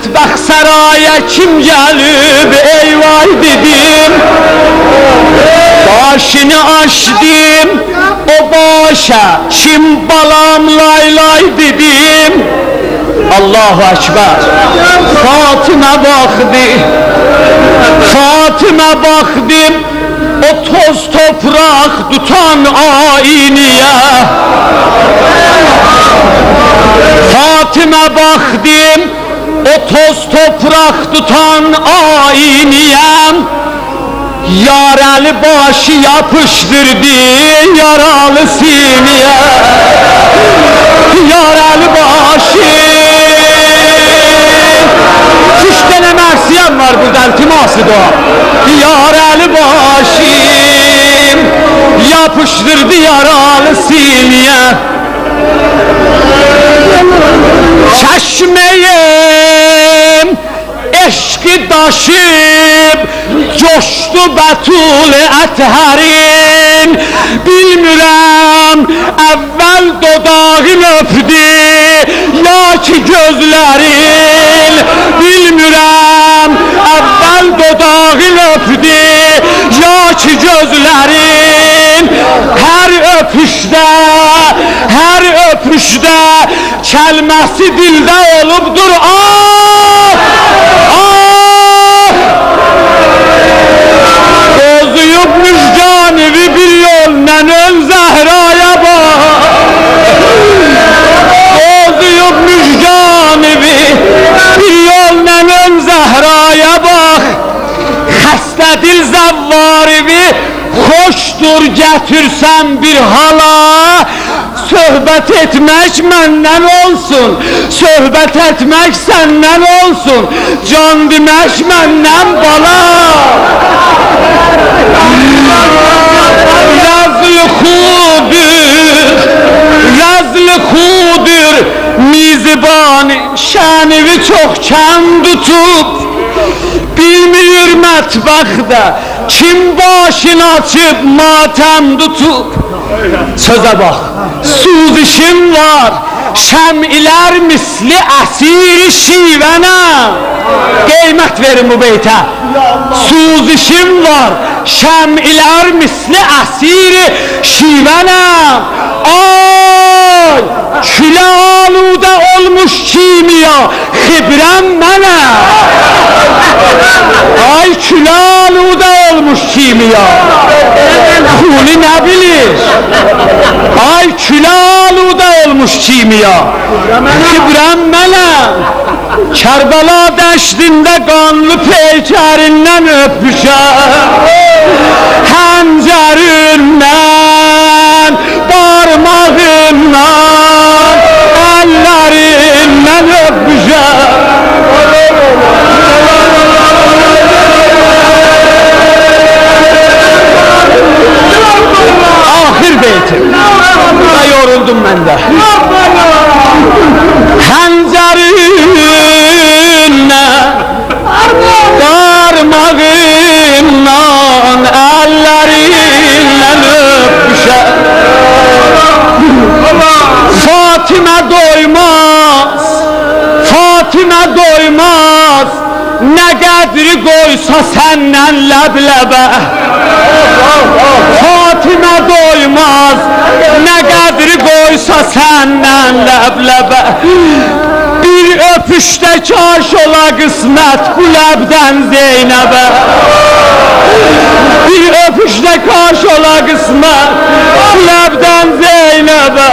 mətbəx saraya kim gəlib ey vay dedim. Başını açdım o başa kim balam lay lay dedim. Allahu Ekber. Fatıma baktı, Fatıma baktım o toz toprak tutan ayiniye. Fatıma baktım o toz toprak tutan ayiniye. Yaralı başı yapıştırdı yaralı sineye. Yaralı başı. 3 tane mersiyem var burada, iltiması da. Yaralı başım yapıştırdı yaralı sineye. Çeşmeyim eşki daşıp coştu Betul Ətərin. Bilmirəm evvel dodağın öpdü ya ki gözlerin. Bilmirəm evvel dodağın öpdü ya ki gözlerin. Her öpüşdə kəlməsi dildə olubdur. Ah! Bozuyub müjganivi bir yolla ön Zehra'ya bak. Bozuyub müjganivi bir yolla ön Zehra'ya bak. Xəstə dil zəvvarivi hoşdur gətirsən bir hala. Söhbət etmək məndən olsun, söhbət etmək səndən olsun, can demək məndən bala. Rəzli xudur, mizibani şənivi çox kəm tutub. Bilmir mətbəxdə kim başını açıb matəm tutub. Sözə bax, suzişim var, şəmilər misli əsir şivənə. Qeymət verin bu beytə. Suzişim var, şəmilər misli əsir şivənə. Ay, külə aludə olmuş kimiya, xibrəm mənə. Ay, külə aludə olmuş kimiya, kuli nə bilir? Ay, külə aludə olmuş kimiya, xibrəm mənə. Kərbala dəşdində qanlı peykərindən öpüşəm. Həncərindən, barmağından, əllərindən öpüşəm. Ahir beytim, da yoruldum mən də. Həncərindən, barmağından, əllərindən öpüşəm. Fatıma doymaz, Fatıma doymaz, nə qədri qoysa səndən ləbləbə. Fatıma doymaz, nə qədri qoysa səndən ləbləbə. Bir öpüşdə kaş ola qismət bu ləbdən Zeynəbə. Bir öpüşdə kaş ola qismət bu ləbdən Zeynəbə.